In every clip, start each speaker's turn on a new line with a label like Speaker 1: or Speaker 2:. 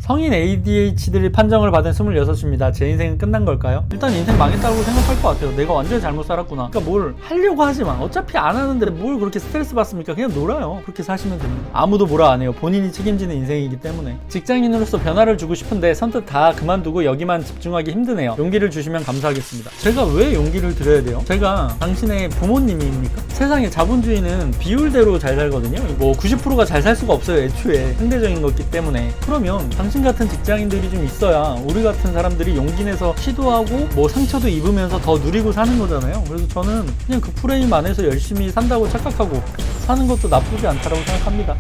Speaker 1: 성인 ADHD를 판정을 받은 26입니다. 제 인생은 끝난 걸까요? 일단 인생 망했다고 생각할 것 같아요. 내가 완전히 잘못 살았구나. 그러니까 뭘 하려고 하지만 어차피 안 하는데 뭘 그렇게 스트레스 받습니까? 그냥 놀아요. 그렇게 사시면 됩니다. 아무도 뭐라 안 해요. 본인이 책임지는 인생이기 때문에. 직장인으로서 변화를 주고 싶은데 선뜻 다 그만두고 여기만 집중하기 힘드네요. 용기를 주시면 감사하겠습니다. 제가 왜 용기를 드려야 돼요? 제가 당신의 부모님입니까? 세상에 자본주의는 비율대로 잘 살거든요. 뭐 90%가 잘 살 수가 없어요. 애초에 상대적인 거기 때문에. 그러면 당신 같은 직장인들이 좀 있어야 우리 같은 사람들이 용기 내서 시도하고 뭐 상처도 입으면서 더 누리고 사는 거잖아요. 그래서 저는 그냥 그 프레임 안에서 열심히 산다고 착각하고 사는 것도 나쁘지 않다고 생각합니다.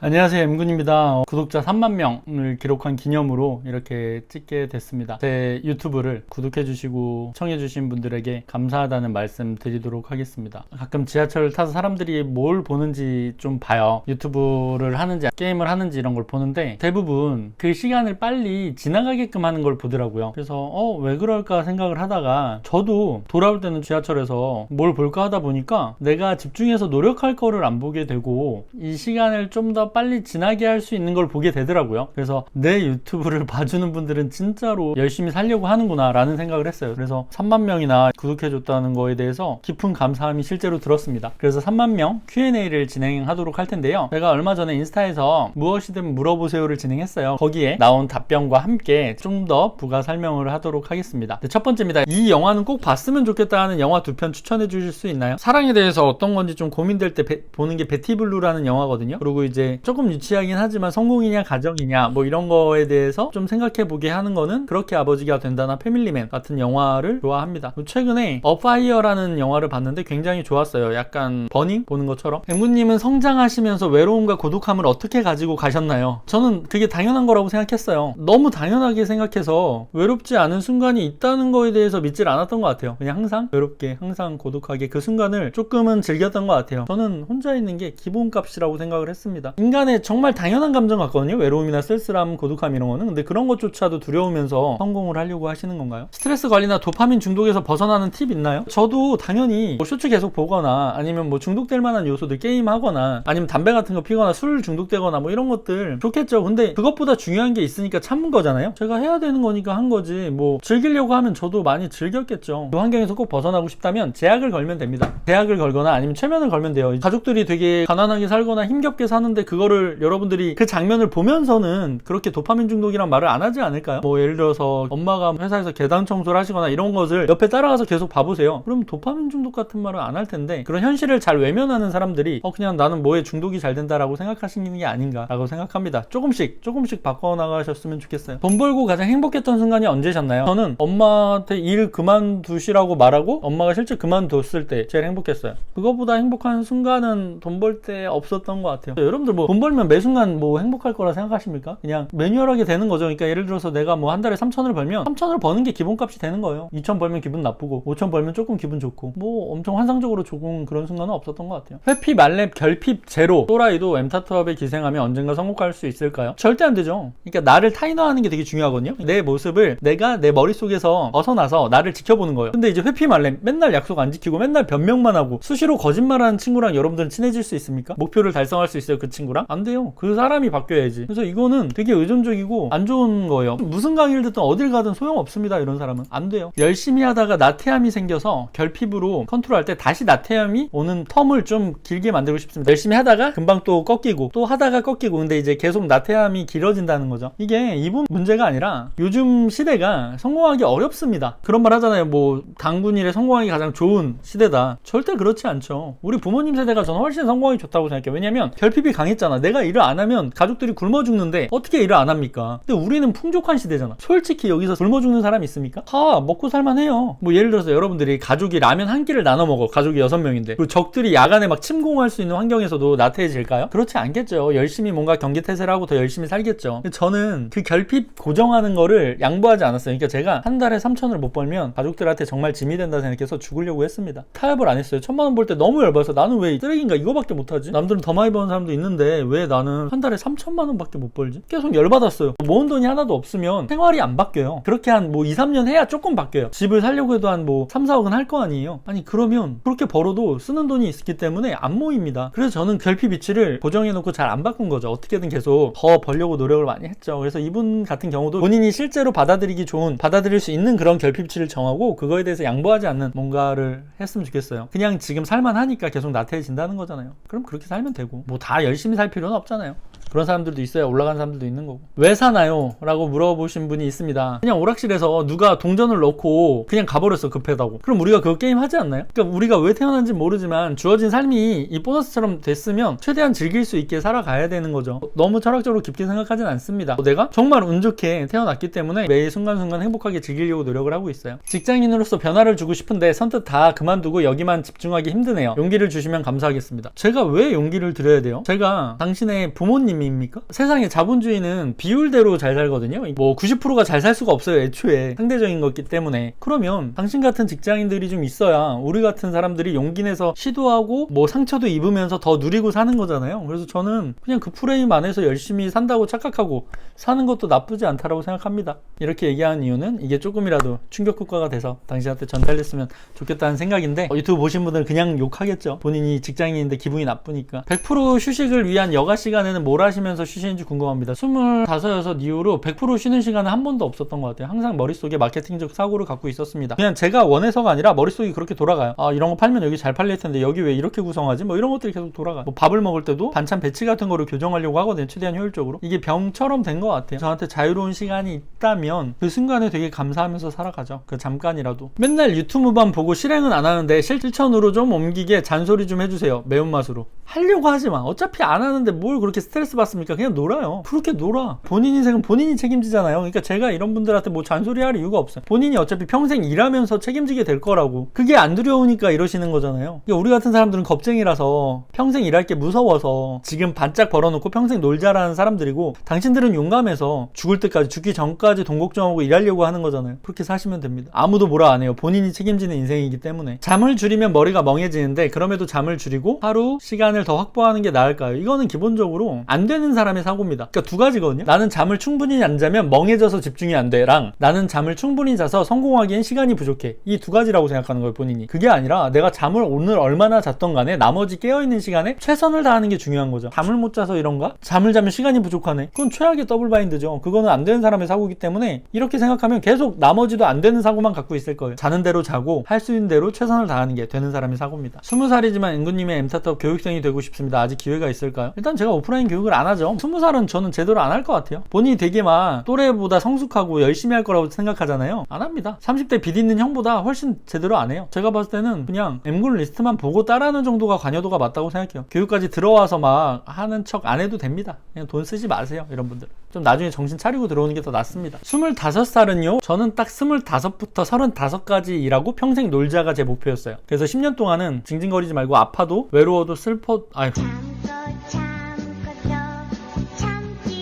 Speaker 1: 안녕하세요, M군입니다. 구독자 3만 명을 기록한 기념으로 이렇게 찍게 됐습니다. 제 유튜브를 구독해주시고 시청해주신 분들에게 감사하다는 말씀 드리도록 하겠습니다. 가끔 지하철을 타서 사람들이 뭘 보는지 좀 봐요. 유튜브를 하는지 게임을 하는지 이런 걸 보는데 대부분 그 시간을 빨리 지나가게끔 하는 걸 보더라고요. 그래서 왜 그럴까 생각을 하다가 저도 돌아올 때는 지하철에서 뭘 볼까 하다 보니까 내가 집중해서 노력할 거를 안 보게 되고 이 시간을 좀 더 빨리 지나게 할 수 있는 걸 보게 되더라고요. 그래서 내 유튜브를 봐주는 분들은 진짜로 열심히 살려고 하는구나 라는 생각을 했어요. 그래서 3만 명이나 구독해줬다는 거에 대해서 깊은 감사함이 실제로 들었습니다. 그래서 3만 명 Q&A를 진행하도록 할 텐데요. 제가 얼마 전에 인스타에서 무엇이든 물어보세요를 진행했어요. 거기에 나온 답변과 함께 좀 더 부가 설명을 하도록 하겠습니다. 네, 첫 번째입니다. 이 영화는 꼭 봤으면 좋겠다 하는 영화 2편 추천해 주실 수 있나요? 사랑에 대해서 어떤 건지 좀 고민될 때 보는 게 베티블루라는 영화거든요. 그리고 이제 조금 유치하긴 하지만 성공이냐 가정이냐 뭐 이런 거에 대해서 좀 생각해 보게 하는 거는 그렇게 아버지가 된다나 패밀리맨 같은 영화를 좋아합니다. 최근에 어파이어라는 영화를 봤는데 굉장히 좋았어요. 약간 버닝 보는 것처럼. 엠구님은 성장하시면서 외로움과 고독함을 어떻게 가지고 가셨나요? 저는 그게 당연한 거라고 생각했어요. 너무 당연하게 생각해서 외롭지 않은 순간이 있다는 거에 대해서 믿질 않았던 것 같아요. 그냥 항상 외롭게 항상 고독하게 그 순간을 조금은 즐겼던 것 같아요. 저는 혼자 있는 게 기본값이라고 생각을 했습니다. 인간의 정말 당연한 감정 같거든요. 외로움이나 쓸쓸함, 고독함 이런 거는. 근데 그런 것조차도 두려우면서 성공을 하려고 하시는 건가요? 스트레스 관리나 도파민 중독에서 벗어나는 팁 있나요? 저도 당연히 뭐 쇼츠 계속 보거나 아니면 뭐 중독될 만한 요소들 게임 하거나 아니면 담배 같은 거 피거나 술 중독되거나 뭐 이런 것들 좋겠죠. 근데 그것보다 중요한 게 있으니까 참은 거잖아요. 제가 해야 되는 거니까 한 거지. 뭐 즐기려고 하면 저도 많이 즐겼겠죠. 그 환경에서 꼭 벗어나고 싶다면 제약을 걸면 됩니다. 제약을 걸거나 아니면 최면을 걸면 돼요. 가족들이 되게 가난하게 살거나 힘겹게 사는데 그거를 여러분들이 그 장면을 보면서는 그렇게 도파민 중독이란 말을 안 하지 않을까요? 뭐 예를 들어서 엄마가 회사에서 계단 청소를 하시거나 이런 것을 옆에 따라가서 계속 봐보세요. 그럼 도파민 중독 같은 말은 안 할 텐데 그런 현실을 잘 외면하는 사람들이 그냥 나는 뭐에 중독이 잘 된다라고 생각하시는 게 아닌가라고 생각합니다. 조금씩 바꿔나가셨으면 좋겠어요. 돈 벌고 가장 행복했던 순간이 언제셨나요? 저는 엄마한테 일 그만두시라고 말하고 엄마가 실제 그만뒀을 때 제일 행복했어요. 그거보다 행복한 순간은 돈 벌 때 없었던 것 같아요. 여러분들 뭐 돈 벌면 매 순간 뭐 행복할 거라 생각하십니까? 그냥 매뉴얼하게 되는 거죠. 그러니까 예를 들어서 내가 뭐 한 달에 3,000을 벌면 3,000을 버는 게 기본값이 되는 거예요. 2,000 벌면 기분 나쁘고 5,000 벌면 조금 기분 좋고 뭐 엄청 환상적으로 좋은 그런 순간은 없었던 것 같아요. 회피, 말렙, 결핍, 제로 또라이도 엠타투합에 기생하면 언젠가 성공할 수 있을까요? 절대 안 되죠. 그러니까 나를 타인화하는 게 되게 중요하거든요. 내 모습을 내가 내 머릿속에서 벗어나서 나를 지켜보는 거예요. 근데 이제 회피, 말렙 맨날 약속 안 지키고 맨날 변명만 하고 수시로 거짓말하는 친구랑 여러분들은 친해질 수 있습니까? 목표를 달성할 수 있어요? 그 친구랑? 안 돼요. 그 사람이 바뀌어야지. 그래서 이거는 되게 의존적이고 안 좋은 거예요. 무슨 강의를 듣든 어딜 가든 소용없습니다. 이런 사람은 안 돼요. 열심히 하다가 나태함이 생겨서 결핍으로 컨트롤할 때 다시 나태함이 오는 텀을 좀 길게 만들고 싶습니다. 열심히 하다가 금방 또 꺾이고 또 하다가 꺾이고 근데 이제 계속 나태함이 길어진다는 거죠. 이게 이분 문제가 아니라 요즘 시대가 성공하기 어렵습니다. 그런 말 하잖아요. 뭐 당군일에 성공하기 가장 좋은 시대다. 절대 그렇지 않죠. 우리 부모님 세대가 저는 훨씬 성공하기 좋다고 생각해요. 왜냐면 결핍이 강했잖아. 내가 일을 안 하면 가족들이 굶어 죽는데 어떻게 일을 안 합니까? 근데 우리는 풍족한 시대잖아. 솔직히 여기서 굶어 죽는 사람이 있습니까? 다 먹고 살만해요. 뭐 예를 들어서 여러분들이 가족이 라면 한 끼를 나눠 먹어. 가족이 6명인데 그리고 적들이 야간에 막 침공할 수 있는 환경에서도 나태해질까요? 그렇지 않겠죠. 열심히 뭔가 경계태세를 하고 더 열심히 살겠죠. 저는 그 결핍 고정하는 거를 양보하지 않았어요. 그러니까 제가 한 달에 3,000을 못 벌면 가족들한테 정말 짐이 된다 생각해서 죽으려고 했습니다. 타협을 안 했어요. 1,000만 원 벌 때 너무 열받아서 나는 왜 쓰레기인가 이거밖에 못하지? 남들은 더 많이 버는 사람도 있는데 하는데 왜 나는 한 달에 3천만 원밖에 못 벌지? 계속 열받았어요. 모은 돈이 하나도 없으면 생활이 안 바뀌어요. 그렇게 한 뭐 2, 3년 해야 조금 바뀌어요. 집을 살려고 해도 한 뭐 3, 4억은 할 거 아니에요. 아니 그러면 그렇게 벌어도 쓰는 돈이 있기 때문에 안 모입니다. 그래서 저는 결핍 위치를 고정해놓고 잘 안 바꾼 거죠. 어떻게든 계속 더 벌려고 노력을 많이 했죠. 그래서 이분 같은 경우도 본인이 실제로 받아들이기 좋은, 받아들일 수 있는 그런 결핍 위치를 정하고 그거에 대해서 양보하지 않는 뭔가를 했으면 좋겠어요. 그냥 지금 살만하니까 계속 나태해진다는 거잖아요. 그럼 그렇게 살면 되고 뭐 다 열심히 살 필요는 없잖아요. 그런 사람들도 있어야 올라간 사람들도 있는 거고. 왜 사나요? 라고 물어보신 분이 있습니다. 그냥 오락실에서 누가 동전을 넣고 그냥 가버렸어, 급하다고. 그럼 우리가 그거 게임 하지 않나요? 그러니까 우리가 왜 태어난지 모르지만 주어진 삶이 이 보너스처럼 됐으면 최대한 즐길 수 있게 살아가야 되는 거죠. 너무 철학적으로 깊게 생각하진 않습니다. 내가 정말 운 좋게 태어났기 때문에 매일 순간순간 행복하게 즐기려고 노력을 하고 있어요. 직장인으로서 변화를 주고 싶은데 선뜻 다 그만두고 여기만 집중하기 힘드네요. 용기를 주시면 감사하겠습니다. 제가 왜 용기를 드려야 돼요? 제가 당신의 부모님 입니까? 세상에 자본주의는 비율대로 잘 살거든요. 뭐 90%가 잘 살 수가 없어요. 애초에 상대적인 거기 때문에. 그러면 당신 같은 직장인들이 좀 있어야 우리 같은 사람들이 용기 내서 시도하고 뭐 상처도 입으면서 더 누리고 사는 거잖아요. 그래서 저는 그냥 그 프레임 안에서 열심히 산다고 착각하고 사는 것도 나쁘지 않다라고 생각합니다. 이렇게 얘기하는 이유는 이게 조금이라도 충격 효과가 돼서 당신한테 전달됐으면 좋겠다는 생각인데 유튜브 보신 분들은 그냥 욕하겠죠. 본인이 직장인인데 기분이 나쁘니까. 100% 휴식을 위한 여가 시간에는 뭘 하시면서 쉬시는지 궁금합니다. 25, 6 이후로 100% 쉬는 시간은 한 번도 없었던 것 같아요. 항상 머릿속에 마케팅적 사고를 갖고 있었습니다. 그냥 제가 원해서가 아니라 머릿속이 그렇게 돌아가요. 아, 이런 거 팔면 여기 잘 팔릴 텐데 여기 왜 이렇게 구성하지? 뭐 이런 것들이 계속 돌아가요. 뭐 밥을 먹을 때도 반찬 배치 같은 거를 교정하려고 하거든요. 최대한 효율적으로. 이게 병처럼 된 것 같아요. 저한테 자유로운 시간이 있다면 그 순간에 되게 감사하면서 살아가죠. 그 잠깐이라도. 맨날 유튜브만 보고 실행은 안 하는데 실천으로 좀 옮기게 잔소리 좀 해주세요. 매운맛으로. 하려고 하지 마. 어차피 안 하는데 뭘 그렇게 스트레스 받습니까? 그냥 놀아요. 그렇게 놀아. 본인 인생은 본인이 책임지잖아요. 그러니까 제가 이런 분들한테 뭐 잔소리할 이유가 없어요. 본인이 어차피 평생 일하면서 책임지게 될 거라고. 그게 안 두려우니까 이러시는 거잖아요. 그러니까 우리 같은 사람들은 겁쟁이라서 평생 일할 게 무서워서 지금 반짝 벌어놓고 평생 놀자라는 사람들이고, 당신들은 용감해서 죽을 때까지, 죽기 전까지 돈 걱정하고 일하려고 하는 거잖아요. 그렇게 사시면 됩니다. 아무도 뭐라 안 해요. 본인이 책임지는 인생이기 때문에. 잠을 줄이면 머리가 멍해지는데 그럼에도 잠을 줄이고 하루 시간을 더 확보하는 게 나을까요? 이거는 기본적으로 안 되는 사람의 사고입니다. 그러니까 두 가지거든요. 나는 잠을 충분히 안 자면 멍해져서 집중이 안 돼랑 나는 잠을 충분히 자서 성공하기엔 시간이 부족해. 이 두 가지라고 생각하는 거예요, 본인이. 그게 아니라 내가 잠을 오늘 얼마나 잤던 간에 나머지 깨어있는 시간에 최선을 다하는 게 중요한 거죠. 잠을 못 자서 이런가? 잠을 자면 시간이 부족하네. 그건 최악의 더블 바인드죠. 그거는 안 되는 사람의 사고이기 때문에 이렇게 생각하면 계속 나머지도 안 되는 사고만 갖고 있을 거예요. 자는 대로 자고 할 수 있는 대로 최선을 다하는 게 되는 사람의 사고입니다. 20살이지만 은구님의 엠타탑 교육생이 되고 싶습니다. 아직 기회가 있을까요? 일단 제가 오프라인 교육을 안 하죠. 20살은 저는 제대로 안 할 것 같아요. 본인이 되게 막 또래보다 성숙하고 열심히 할 거라고 생각하잖아요. 안 합니다. 30대 빚 있는 형보다 훨씬 제대로 안 해요. 제가 봤을 때는 그냥 M군 리스트만 보고 따라하는 정도가 관여도가 맞다고 생각해요. 교육까지 들어와서 막 하는 척 안 해도 됩니다. 그냥 돈 쓰지 마세요. 이런 분들 좀 나중에 정신 차리고 들어오는 게 더 낫습니다. 25살은요 저는 딱 25부터 35까지 일하고 평생 놀자가 제 목표였어요. 그래서 10년 동안은 징징거리지 말고 아파도 외로워도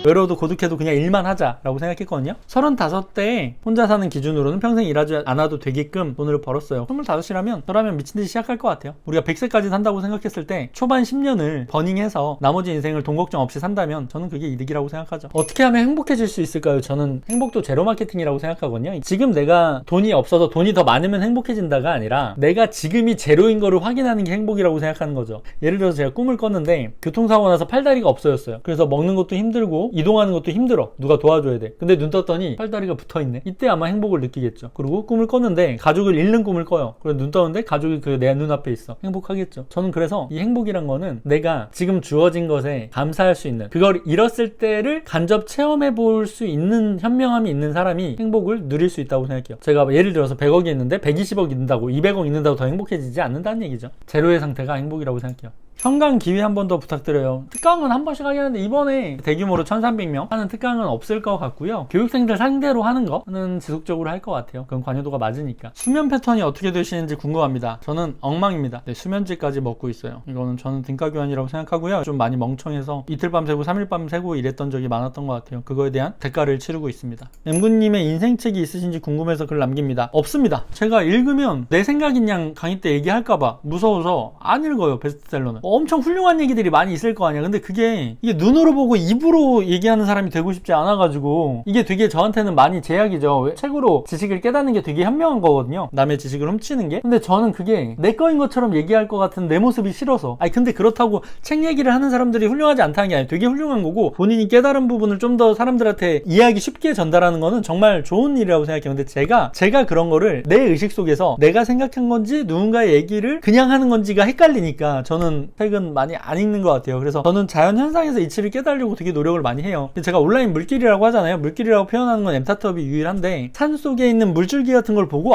Speaker 1: 외로워도 고독해도 그냥 일만 하자라고 생각했거든요. 35대에 혼자 사는 기준으로는 평생 일하지 않아도 되게끔 돈을 벌었어요. 25이라면 저라면 미친듯이 시작할 것 같아요. 우리가 100세까지 산다고 생각했을 때 초반 10년을 버닝해서 나머지 인생을 돈 걱정 없이 산다면 저는 그게 이득이라고 생각하죠. 어떻게 하면 행복해질 수 있을까요? 저는 행복도 제로 마케팅이라고 생각하거든요. 지금 내가 돈이 없어서 돈이 더 많으면 행복해진다가 아니라 내가 지금이 제로인 거를 확인하는 게 행복이라고 생각하는 거죠. 예를 들어서 제가 꿈을 꿨는데 교통사고 나서 팔다리가 없어졌어요. 그래서 먹는 것도 힘들고 이동하는 것도 힘들어. 누가 도와줘야 돼. 근데 눈 떴더니 팔다리가 붙어있네. 이때 아마 행복을 느끼겠죠. 그리고 꿈을 꿨는데 가족을 잃는 꿈을 꿔요. 그래서 눈 떴는데 가족이 내 눈앞에 있어. 행복하겠죠. 저는 그래서 이 행복이란 거는 내가 지금 주어진 것에 감사할 수 있는, 그걸 잃었을 때를 간접 체험해 볼 수 있는 현명함이 있는 사람이 행복을 누릴 수 있다고 생각해요. 제가 예를 들어서 100억이 있는데 120억 있는다고 200억 있는다고 더 행복해지지 않는다는 얘기죠. 제로의 상태가 행복이라고 생각해요. 현강 기회 한 번 더 부탁드려요. 특강은 한 번씩 하긴 하는데 이번에 대규모로 1300명 하는 특강은 없을 것 같고요. 교육생들 상대로 하는 거는 지속적으로 할 것 같아요. 그건 관여도가 맞으니까. 수면 패턴이 어떻게 되시는지 궁금합니다. 저는 엉망입니다. 네, 수면제까지 먹고 있어요. 이거는 저는 등가교환이라고 생각하고요. 좀 많이 멍청해서 이틀 밤 새고 3일 밤 새고 이랬던 적이 많았던 것 같아요. 그거에 대한 대가를 치르고 있습니다. M군님의 인생책이 있으신지 궁금해서 글 남깁니다. 없습니다. 제가 읽으면 내 생각인 양 강의 때 얘기할까봐 무서워서 안 읽어요. 베스트셀러는. 엄청 훌륭한 얘기들이 많이 있을 거 아니야. 근데 그게 이게 눈으로 보고 입으로 얘기하는 사람이 되고 싶지 않아가지고 이게 되게 저한테는 많이 제약이죠. 책으로 지식을 깨닫는 게 되게 현명한 거거든요. 남의 지식을 훔치는 게. 근데 저는 그게 내 거인 것처럼 얘기할 것 같은 내 모습이 싫어서. 아니 근데 그렇다고 책 얘기를 하는 사람들이 훌륭하지 않다는 게 아니에요. 되게 훌륭한 거고 본인이 깨달은 부분을 좀 더 사람들한테 이해하기 쉽게 전달하는 거는 정말 좋은 일이라고 생각해요. 근데 제가 그런 거를 내 의식 속에서 내가 생각한 건지 누군가의 얘기를 그냥 하는 건지가 헷갈리니까 저는 책은 많이 안 읽는 것 같아요. 그래서 저는 자연 현상에서 이치를 깨달으려고 되게 노력을 많이 해요. 제가 온라인 물길이라고 하잖아요. 물길이라고 표현하는 건 엠타트업이 유일한데 산 속에 있는 물줄기 같은 걸 보고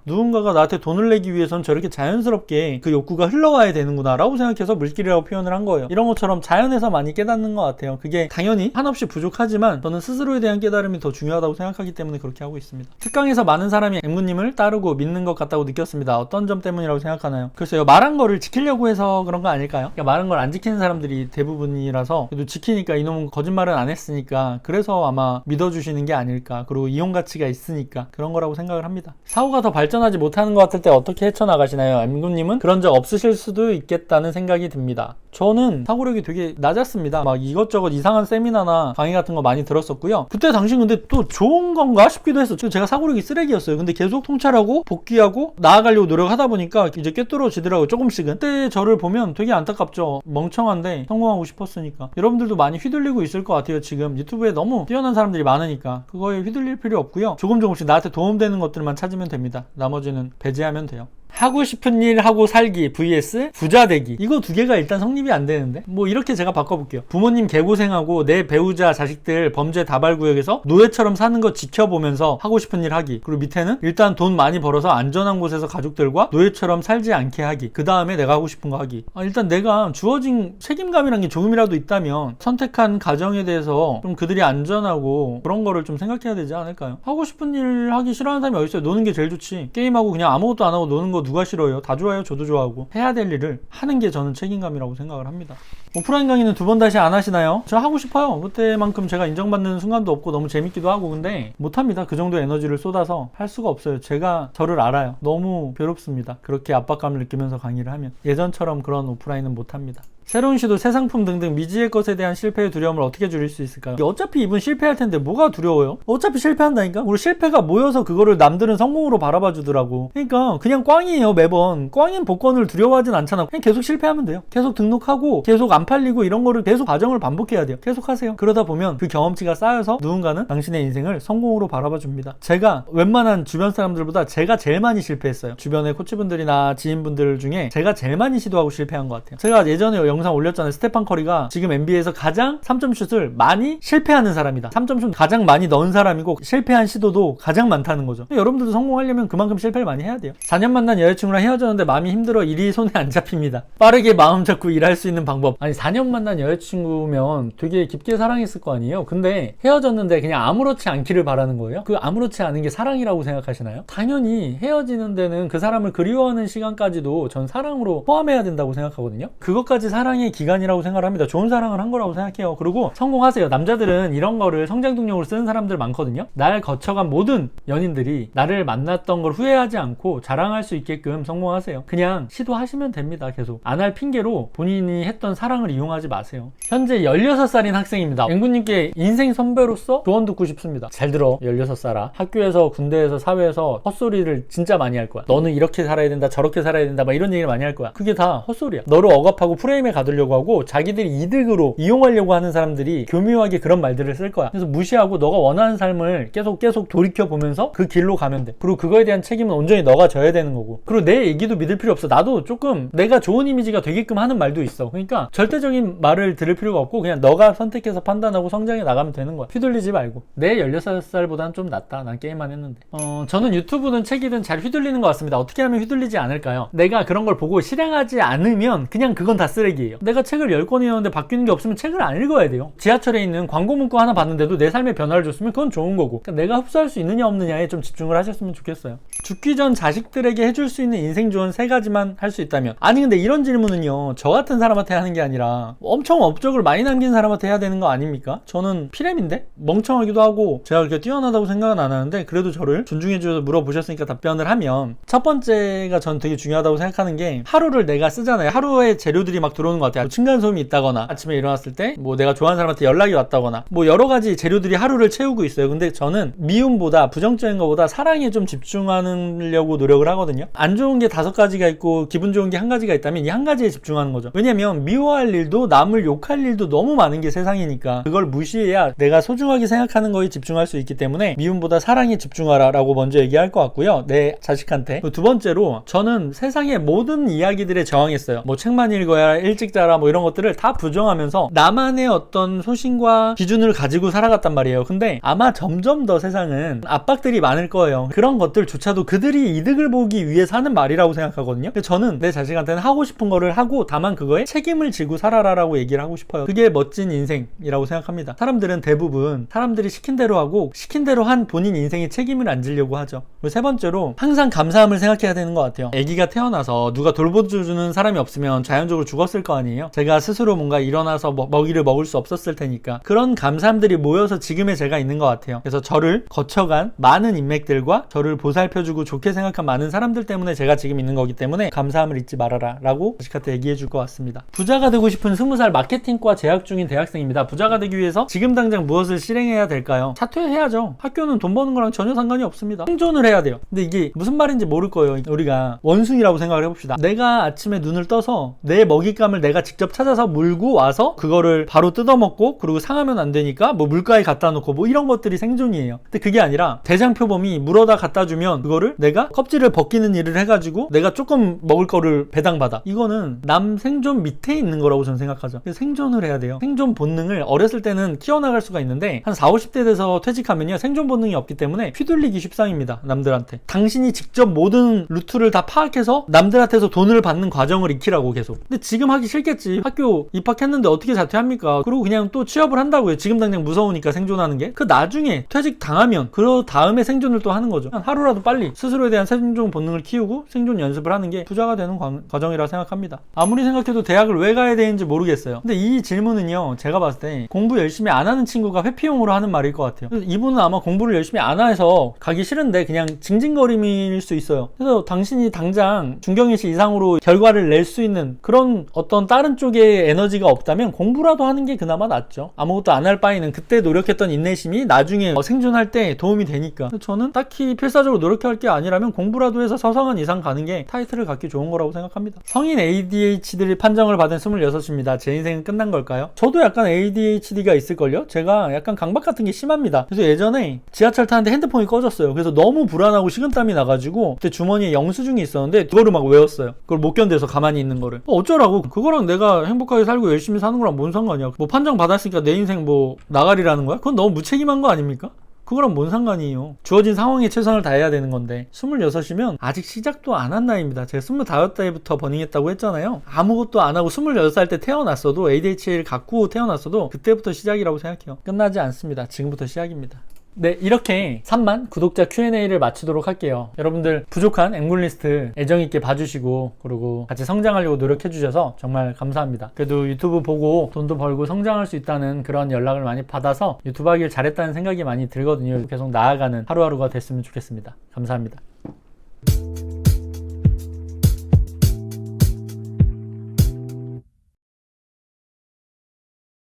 Speaker 1: 누군가가 나한테 돈을 내기 위해서는 저렇게 자연스럽게 그 욕구가 흘러와야 되는구나 라고 생각해서 물길이라고 표현을 한 거예요. 이런 것처럼 자연에서 많이 깨닫는 것 같아요. 그게 당연히 한없이 부족하지만 저는 스스로에 대한 깨달음이 더 중요하다고 생각하기 때문에 그렇게 하고 있습니다. 특강에서 많은 사람이 M군님을 따르고 믿는 것 같다고 느꼈습니다. 어떤 점 때문이라고 생각하나요? 글쎄요, 말한 거를 지키려고 해서 그런 거 아닐까요? 그러니까 말한 걸 안 지키는 사람들이 대부분이라서 그래도 지키니까 이놈은 거짓말은 안 했으니까 그래서 아마 믿어주시는 게 아닐까. 그리고 이용 가치가 있으니까 그런 거라고 생각을 합니다. 사고가 더 발전하지 못하는 것 같을 때 어떻게 헤쳐나가시나요? M군님은 그런 적 없으실 수도 있겠다는 생각이 듭니다. 저는 사고력이 되게 낮았습니다. 막 이것저것 이상한 세미나나 강의 같은 거 많이 들었었고요. 그때 당시 근데 또 좋은 건가 싶기도 했어. 제가 사고력이 쓰레기였어요. 근데 계속 통찰하고 복귀하고 나아가려고 노력하다 보니까 이제 꿰뚫어지더라고요. 조금씩은. 그때 저를 보면 되게 안타깝죠. 멍청한데 성공하고 싶었으니까. 여러분들도 많이 휘둘리고 있을 것 같아요. 지금 유튜브에 너무 뛰어난 사람들이 많으니까 그거에 휘둘릴 필요 없고요. 조금씩 나한테 도움되는 것들만 찾으면 됩니다. 나머지는 배제하면 돼요. 하고 싶은 일 하고 살기 vs 부자 되기. 이거 두 개가 일단 성립이 안 되는데 뭐 이렇게 제가 바꿔볼게요. 부모님 개고생하고 내 배우자 자식들 범죄 다발구역에서 노예처럼 사는 거 지켜보면서 하고 싶은 일 하기. 그리고 밑에는 일단 돈 많이 벌어서 안전한 곳에서 가족들과 노예처럼 살지 않게 하기. 그 다음에 내가 하고 싶은 거 하기. 일단 내가 주어진 책임감이란 게 조금이라도 있다면 선택한 가정에 대해서 좀 그들이 안전하고 그런 거를 좀 생각해야 되지 않을까요? 하고 싶은 일 하기 싫어하는 사람이 어딨어요? 노는 게 제일 좋지. 게임하고 그냥 아무것도 안 하고 노는 거 누가 싫어요? 다 좋아요. 저도 좋아하고. 해야 될 일을 하는 게 저는 책임감이라고 생각을 합니다. 오프라인 강의는 두 번 다시 안 하시나요? 저 하고 싶어요. 그때만큼 제가 인정받는 순간도 없고 너무 재밌기도 하고. 근데 못합니다. 그 정도 에너지를 쏟아서 할 수가 없어요. 제가 저를 알아요. 너무 괴롭습니다. 그렇게 압박감을 느끼면서 강의를 하면. 예전처럼 그런 오프라인은 못합니다. 새로운 시도, 새 상품 등등 미지의 것에 대한 실패의 두려움을 어떻게 줄일 수 있을까요? 어차피 이분 실패할 텐데 뭐가 두려워요? 어차피 실패한다니까? 우리 실패가 모여서 그거를 남들은 성공으로 바라봐 주더라고. 그러니까 그냥 꽝이에요. 매번 꽝인 복권을 두려워하진 않잖아. 그냥 계속 실패하면 돼요. 계속 등록하고 계속 안 팔리고 이런 거를 계속 과정을 반복해야 돼요. 계속 하세요. 그러다 보면 그 경험치가 쌓여서 누군가는 당신의 인생을 성공으로 바라봐 줍니다. 제가 웬만한 주변 사람들보다 제가 제일 많이 실패했어요. 주변의 코치분들이나 지인분들 중에 제가 제일 많이 시도하고 실패한 것 같아요. 제가 예전에 영상 올렸잖아요. 스테판 커리가 지금 NBA에서 가장 3점슛을 많이 실패하는 사람이다. 3점슛 가장 많이 넣은 사람이고 실패한 시도도 가장 많다는 거죠. 여러분들도 성공하려면 그만큼 실패를 많이 해야 돼요. 4년 만난 여자친구랑 헤어졌는데 마음이 힘들어 일이 손에 안 잡힙니다. 빠르게 마음 잡고 일할 수 있는 방법. 아니 4년 만난 여자친구면 되게 깊게 사랑했을 거 아니에요. 근데 헤어졌는데 그냥 아무렇지 않기를 바라는 거예요. 그 아무렇지 않은 게 사랑이라고 생각하시나요? 당연히 헤어지는 데는 그 사람을 그리워하는 시간까지도 전 사랑으로 포함해야 된다고 생각하거든요. 그것까지 사랑의 기간이라고 생각을 합니다. 좋은 사랑을 한 거라고 생각해요. 그리고 성공하세요. 남자들은 이런 거를 성장동력으로 쓰는 사람들 많거든요. 날 거쳐간 모든 연인들이 나를 만났던 걸 후회하지 않고 자랑할 수 있게끔 성공하세요. 그냥 시도하시면 됩니다. 계속 안 할 핑계로 본인이 했던 사랑을 이용하지 마세요. 현재 16살인 학생입니다. 앵구님께 인생 선배로서 조언 듣고 싶습니다. 잘 들어. 16살아. 학교에서 군대에서 사회에서 헛소리를 진짜 많이 할 거야. 너는 이렇게 살아야 된다 저렇게 살아야 된다 막 이런 얘기를 많이 할 거야. 그게 다 헛소리야. 너를 억압하고 프레임에 가두려고 하고 자기들이 이득으로 이용하려고 하는 사람들이 교묘하게 그런 말들을 쓸 거야. 그래서 무시하고 너가 원하는 삶을 계속 돌이켜보면서 그 길로 가면 돼. 그리고 그거에 대한 책임은 온전히 너가 져야 되는 거고. 그리고 내 얘기도 믿을 필요 없어. 나도 조금 내가 좋은 이미지가 되게끔 하는 말도 있어. 그러니까 절대적인 말을 들을 필요가 없고 그냥 너가 선택해서 판단하고 성장해 나가면 되는 거야. 휘둘리지 말고. 내 16살보다는 좀 낫다. 난 게임만 했는데. 저는 유튜브든 책이든 잘 휘둘리는 것 같습니다. 어떻게 하면 휘둘리지 않을까요? 내가 그런 걸 보고 실행하지 않으면 그냥 그건 다 쓰레기예요. 내가 책을 10권이었는데 바뀌는 게 없으면 책을 안 읽어야 돼요. 지하철에 있는 광고 문구 하나 봤는데도 내 삶에 변화를 줬으면 그건 좋은 거고. 그러니까 내가 흡수할 수 있느냐 없느냐에 좀 집중을 하셨으면 좋겠어요. 죽기 전 자식들에게 해줄 수 있는 인생 조언 3가지만 할 수 있다면. 아니 근데 이런 질문은요 저 같은 사람한테 하는 게 아니라 엄청 업적을 많이 남긴 사람한테 해야 되는 거 아닙니까? 저는 피렘인데? 멍청하기도 하고 제가 그렇게 뛰어나다고 생각은 안 하는데 그래도 저를 존중해 주셔서 물어보셨으니까 답변을 하면 첫 번째가 전 되게 중요하다고 생각하는 게 하루를 내가 쓰잖아요. 하루에 재료들이 막 들어오는 나오는 것 같아요. 뭐 층간소음이 있다거나 아침에 일어났을 때 뭐 내가 좋아하는 사람한테 연락이 왔다거나 뭐 여러 가지 재료들이 하루를 채우고 있어요. 근데 저는 미움보다 부정적인 것보다 사랑에 좀 집중하려고 노력을 하거든요. 안 좋은 게 5가지가 있고 기분 좋은 게 1가지가 있다면 이 1가지에 집중하는 거죠. 왜냐면 미워할 일도 남을 욕할 일도 너무 많은 게 세상이니까 그걸 무시해야 내가 소중하게 생각하는 거에 집중할 수 있기 때문에 미움보다 사랑에 집중하라 라고 먼저 얘기할 것 같고요. 내 자식한테. 2번째로 저는 세상의 모든 이야기들에 저항했어요. 뭐 책만 읽어야 일찍 자라 뭐 이런 것들을 다 부정하면서 나만의 어떤 소신과 기준을 가지고 살아갔단 말이에요. 근데 아마 점점 더 세상은 압박들이 많을 거예요. 그런 것들조차도 그들이 이득을 보기 위해서 하는 말이라고 생각하거든요. 저는 내 자식한테는 하고 싶은 거를 하고 다만 그거에 책임을 지고 살아라 라고 얘기를 하고 싶어요. 그게 멋진 인생이라고 생각합니다. 사람들은 대부분 사람들이 시킨 대로 하고 시킨 대로 한 본인 인생의 책임을 안 지려고 하죠. 그리고 3번째로 항상 감사함을 생각해야 되는 것 같아요. 아기가 태어나서 누가 돌보주는 사람이 없으면 자연적으로 죽었을 거 아니에요. 제가 스스로 뭔가 일어나서 먹이를 먹을 수 없었을 테니까 그런 감사함들이 모여서 지금의 제가 있는 것 같아요. 그래서 저를 거쳐간 많은 인맥들과 저를 보살펴주고 좋게 생각한 많은 사람들 때문에 제가 지금 있는 거기 때문에 감사함을 잊지 말아라 라고 자식한테 얘기해 줄 것 같습니다. 부자가 되고 싶은 20살 마케팅과 재학 중인 대학생입니다. 부자가 되기 위해서 지금 당장 무엇을 실행해야 될까요? 사퇴해야죠. 학교는 돈 버는 거랑 전혀 상관이 없습니다. 생존을 해야 돼요. 근데 이게 무슨 말인지 모를 거예요. 우리가 원숭이라고 생각을 해봅시다. 내가 아침에 눈을 떠서 내 먹잇감을 내가 직접 찾아서 물고 와서 그거를 바로 뜯어먹고 그리고 상하면 안 되니까 뭐 물가에 갖다 놓고 뭐 이런 것들이 생존이에요. 근데 그게 아니라 대장표범이 물어다 갖다 주면 그거를 내가 껍질을 벗기는 일을 해가지고 내가 조금 먹을 거를 배당받아. 이거는 남 생존 밑에 있는 거라고 저는 생각하죠. 그래서 생존을 해야 돼요. 생존 본능을 어렸을 때는 키워나갈 수가 있는데 한 40, 50대 돼서 퇴직하면요 생존 본능이 없기 때문에 휘둘리기 쉽상입니다. 남들한테. 당신이 직접 모든 루트를 다 파악해서 남들한테서 돈을 받는 과정을 익히라고 계속. 근데 지금 하기 싫겠지. 학교 입학했는데 어떻게 자퇴합니까? 그리고 그냥 또 취업을 한다고요. 지금 당장 무서우니까 생존하는 게. 그 나중에 퇴직 당하면 그 다음에 생존을 또 하는 거죠. 하루라도 빨리 스스로에 대한 생존 본능을 키우고 생존 연습을 하는 게 부자가 되는 과정이라 생각합니다. 아무리 생각해도 대학을 왜 가야 되는지 모르겠어요. 근데 이 질문은요 제가 봤을 때 공부 열심히 안 하는 친구가 회피용으로 하는 말일 것 같아요. 그래서 이분은 아마 공부를 열심히 안 해서 가기 싫은데 그냥 징징거림일 수 있어요. 그래서 당신이 당장 중경일치 이상으로 결과를 낼 수 있는 그런 어떤 다른 쪽에 에너지가 없다면 공부라도 하는 게 그나마 낫죠. 아무것도 안 할 바에는 그때 노력했던 인내심이 나중에 생존할 때 도움이 되니까. 저는 딱히 필사적으로 노력할 게 아니라면 공부라도 해서 서성한 이상 가는 게 타이틀을 갖기 좋은 거라고 생각합니다. 성인 ADHD 판정을 받은 26입니다. 제 인생은 끝난 걸까요? 저도 약간 ADHD가 있을걸요? 제가 약간 강박 같은 게 심합니다. 그래서 예전에 지하철 타는데 핸드폰이 꺼졌어요. 그래서 너무 불안하고 식은땀이 나가지고 그때 주머니에 영수증이 있었는데 그거를 막 외웠어요. 그걸 못 견뎌서 가만히 있는 거를. 어쩌라고. 그거랑 내가 행복하게 살고 열심히 사는 거랑 뭔 상관이야. 뭐 판정 받았으니까 내 인생 뭐 나가리라는 거야? 그건 너무 무책임한 거 아닙니까? 그거랑 뭔 상관이에요. 주어진 상황에 최선을 다해야 되는 건데 26이면 아직 시작도 안 한 나이입니다. 제가 25대부터 버닝했다고 했잖아요. 아무것도 안 하고 26살 때 태어났어도 ADHD를 갖고 태어났어도 그때부터 시작이라고 생각해요. 끝나지 않습니다. 지금부터 시작입니다. 네, 이렇게 3만 구독자 Q&A를 마치도록 할게요. 여러분들 부족한 앵글리스트 애정있게 봐주시고 그리고 같이 성장하려고 노력해주셔서 정말 감사합니다. 그래도 유튜브 보고 돈도 벌고 성장할 수 있다는 그런 연락을 많이 받아서 유튜브 하길 잘했다는 생각이 많이 들거든요. 계속 나아가는 하루하루가 됐으면 좋겠습니다. 감사합니다.